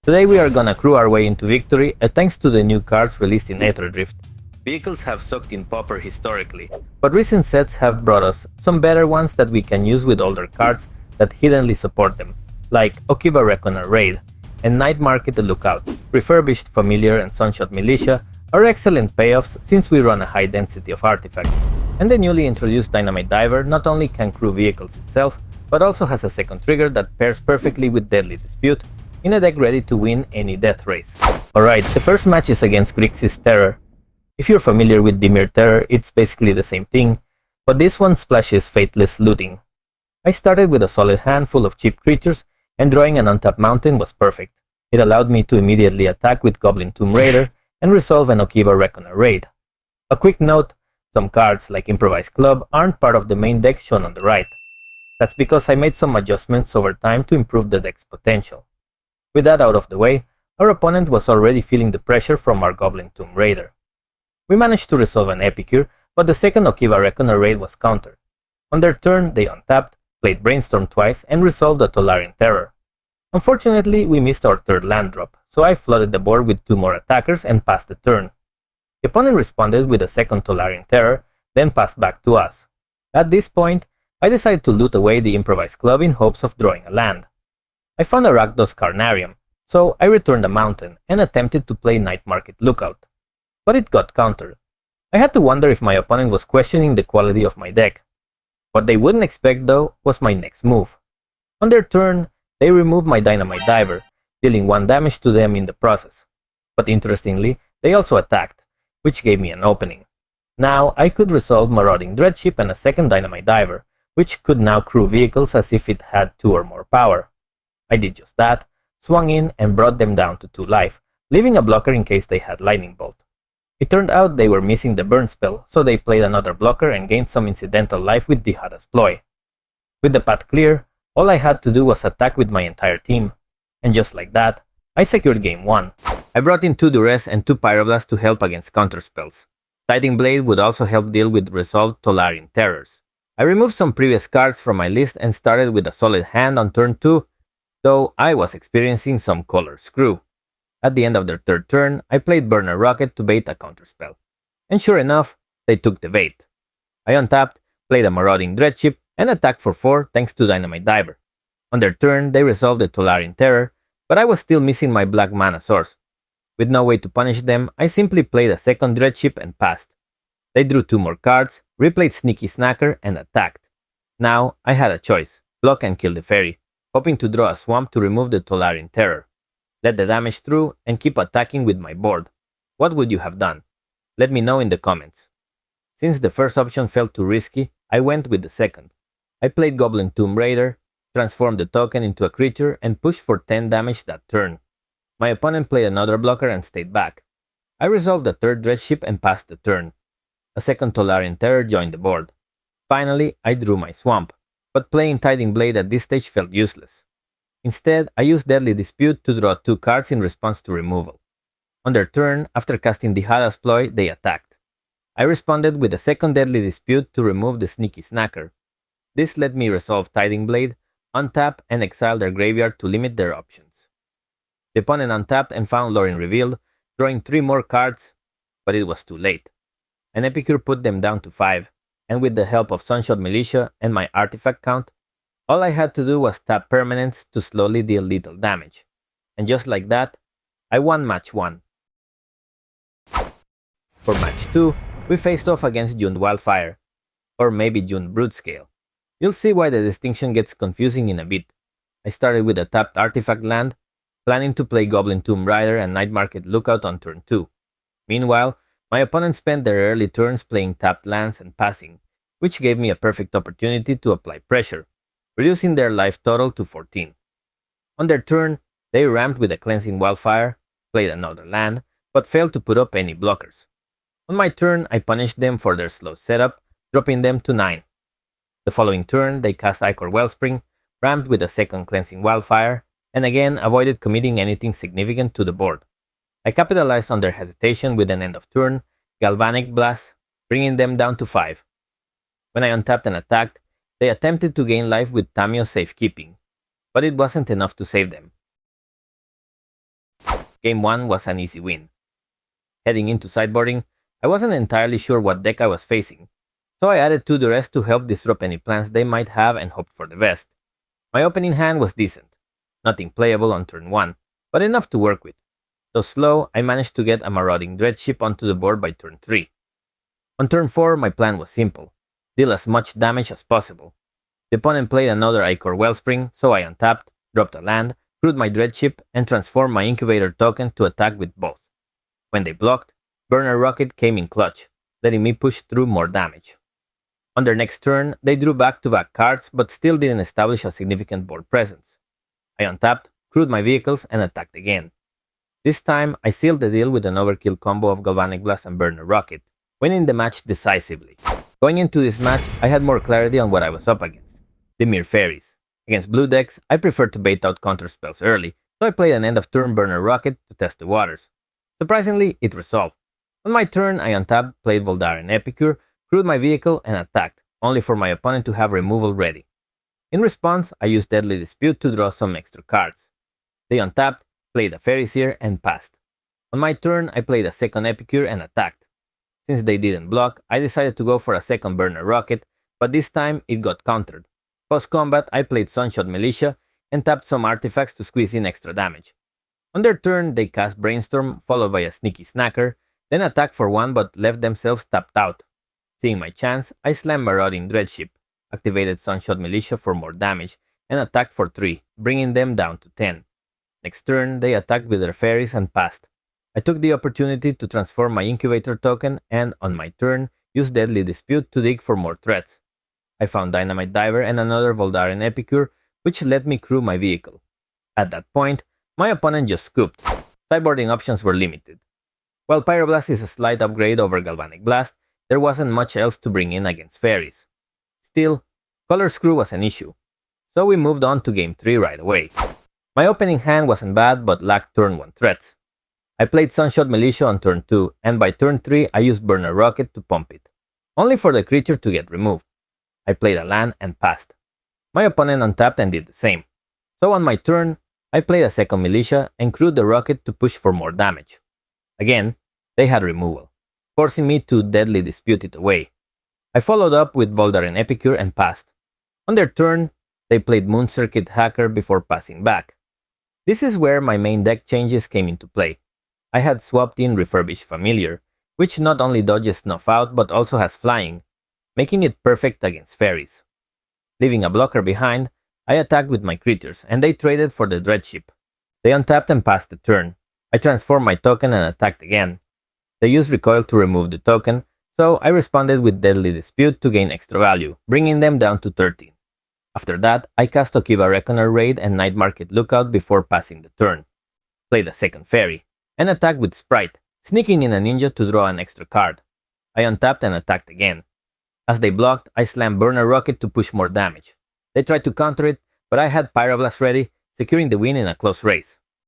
Today we are gonna crew our way into victory thanks to the new cards released in Aetherdrift. Vehicles have sucked in Pauper historically, but recent sets have brought us some better ones that we can use with older cards that hiddenly support them, like Okiba Reckoner Raid and Night Market the Lookout. Refurbished Familiar and Sunshot Militia are excellent payoffs since we run a high density of artifacts, and the newly introduced Dynamite Diver not only can crew vehicles itself, but also has a second trigger that pairs perfectly with Deadly Dispute in a deck ready to win any death race. Alright, the first match is against Grixis Terror. If you're familiar with Dimir Terror, it's basically the same thing, but this one splashes Fateless Looting. I started with a solid hand full of cheap creatures, and drawing an untapped mountain was perfect. It allowed me to immediately attack with Goblin Tomb Raider and resolve an Okiba Reckoner Raid. A quick note, some cards like Improvised Club aren't part of the main deck shown on the right. That's because I made some adjustments over time to improve the deck's potential. With that out of the way, our opponent was already feeling the pressure from our Goblin Tomb Raider. We managed to resolve an Epicure, but the second Okiba Reckoner Raid was countered. On their turn, they untapped, played Brainstorm twice, and resolved the Tolarian Terror. Unfortunately, we missed our third land drop, so I flooded the board with 2 more attackers and passed the turn. The opponent responded with a second Tolarian Terror, then passed back to us. At this point, I decided to loot away the Improvised Club in hopes of drawing a land. I found a Rakdos Carnarium, so I returned a mountain and attempted to play Night Market Lookout. But it got countered. I had to wonder if my opponent was questioning the quality of my deck. What they wouldn't expect though was my next move. On their turn, they removed my Dynamite Diver, dealing 1 damage to them in the process. But interestingly, they also attacked, which gave me an opening. Now I could resolve Marauding Dreadship and a second Dynamite Diver, which could now crew vehicles as if it had 2 or more power. I did just that, swung in and brought them down to 2 life, leaving a blocker in case they had Lightning Bolt. It turned out they were missing the burn spell, so they played another blocker and gained some incidental life with Dihada's Ploy. With the path clear, all I had to do was attack with my entire team, and just like that, I secured game 1. I brought in 2 Duress and 2 Pyroblast to help against counterspells. Tiding Blade would also help deal with resolved Tolarian Terrors. I removed some previous cards from my list and started with a solid hand on turn 2, though I was experiencing some color screw. At the end of their third turn, I played Burner Rocket to bait a counterspell. And sure enough, they took the bait. I untapped, played a Marauding Dreadship, and attacked for 4 thanks to Dynamite Diver. On their turn, they resolved the Tolarian Terror, but I was still missing my black mana source. With no way to punish them, I simply played a second Dreadship and passed. They drew 2 more cards, replayed Sneaky Snacker, and attacked. Now, I had a choice, block and kill the fairy, hoping to draw a swamp to remove the Tolarian Terror. Let the damage through and keep attacking with my board. What would you have done? Let me know in the comments. Since the first option felt too risky, I went with the second. I played Goblin Tomb Raider, transformed the token into a creature, and pushed for 10 damage that turn. My opponent played another blocker and stayed back. I resolved the third Dreadship and passed the turn. A second Tolarian Terror joined the board. Finally, I drew my swamp, but playing Tiding Blade at this stage felt useless. Instead, I used Deadly Dispute to draw 2 cards in response to removal. On their turn, after casting Dihada's Ploy, they attacked. I responded with a second Deadly Dispute to remove the Sneaky Snacker. This let me resolve Tiding Blade, untap, and exile their graveyard to limit their options. The opponent untapped and found Lorin Revealed, drawing 3 more cards, but it was too late. An Epicure put them down to 5, and with the help of Sunshot Militia and my artifact count, all I had to do was tap permanents to slowly deal lethal damage. And just like that, I won match 1. For match 2, we faced off against Jund Wildfire, or maybe Jund Broodscale. You'll see why the distinction gets confusing in a bit. I started with a tapped artifact land, planning to play Goblin Tomb Raider and Night Market Lookout on turn 2. Meanwhile, my opponent spent their early turns playing tapped lands and passing, which gave me a perfect opportunity to apply pressure, reducing their life total to 14. On their turn, they ramped with a Cleansing Wildfire, played another land, but failed to put up any blockers. On my turn, I punished them for their slow setup, dropping them to 9. The following turn, they cast Ichor Wellspring, ramped with a second Cleansing Wildfire, and again avoided committing anything significant to the board. I capitalized on their hesitation with an end of turn, Galvanic Blast, bringing them down to 5. When I untapped and attacked, they attempted to gain life with Tamio's Safekeeping, but it wasn't enough to save them. Game 1 was an easy win. Heading into sideboarding, I wasn't entirely sure what deck I was facing, so I added 2 Duress to help disrupt any plans they might have and hoped for the best. My opening hand was decent, nothing playable on turn 1, but enough to work with. Though slow, I managed to get a marauding Dreadship onto the board by turn 3. On turn 4, my plan was simple: deal as much damage as possible. The opponent played another Ichor Wellspring, so I untapped, dropped a land, crewed my Dreadship, and transformed my Incubator token to attack with both. When they blocked, Burner Rocket came in clutch, letting me push through more damage. On their next turn, they drew back-to-back cards, but still didn't establish a significant board presence. I untapped, crewed my vehicles, and attacked again. This time, I sealed the deal with an overkill combo of Galvanic Blast and Burner Rocket, winning the match decisively. Going into this match, I had more clarity on what I was up against: Dimir Faeries. Against blue decks, I prefer to bait out counter spells early, so I played an end-of-turn Burner Rocket to test the waters. Surprisingly, it resolved. On my turn, I untapped, played Voldaren Epicure, crewed my vehicle, and attacked, only for my opponent to have removal ready. In response, I used Deadly Dispute to draw some extra cards. They untapped, played a Fairy Seer, and passed. On my turn, I played a second Epicure and attacked. Since they didn't block, I decided to go for a second Burner Rocket, but this time it got countered. Post-combat, I played Sunshot Militia and tapped some artifacts to squeeze in extra damage. On their turn, they cast Brainstorm, followed by a Sneaky Snacker, then attacked for 1 but left themselves tapped out. Seeing my chance, I slammed Marauding Dreadship, activated Sunshot Militia for more damage, and attacked for 3, bringing them down to 10. Next turn, they attacked with their fairies and passed. I took the opportunity to transform my Incubator token and, on my turn, used Deadly Dispute to dig for more threats. I found Dynamite Diver and another Voldaren Epicure, which let me crew my vehicle. At that point, my opponent just scooped. Sideboarding options were limited. While Pyroblast is a slight upgrade over Galvanic Blast, there wasn't much else to bring in against fairies. Still, Color Screw was an issue, so we moved on to Game 3 right away. My opening hand wasn't bad but lacked turn 1 threats. I played Sunshot Militia on turn 2, and by turn 3 I used Burner Rocket to pump it, only for the creature to get removed. I played a land and passed. My opponent untapped and did the same. So on my turn, I played a second Militia and crewed the Rocket to push for more damage. Again, they had removal, forcing me to Deadly Dispute it away. I followed up with Voldaren Epicure and passed. On their turn, they played Moon Circuit Hacker before passing back. This is where my main deck changes came into play. I had swapped in Refurbished Familiar, which not only dodges Snuff Out but also has flying, making it perfect against fairies. Leaving a blocker behind, I attacked with my creatures, and they traded for the Dreadship. They untapped and passed the turn. I transformed my token and attacked again. They used Recoil to remove the token, so I responded with Deadly Dispute to gain extra value, bringing them down to 13. After that, I cast Okiba Reckoner Raid and Night Market Lookout before passing the turn. Played a second Fairy, and attacked with Sprite, sneaking in a Ninja to draw an extra card. I untapped and attacked again. As they blocked, I slammed Burner Rocket to push more damage. They tried to counter it, but I had Pyroblast ready, securing the win in a close race.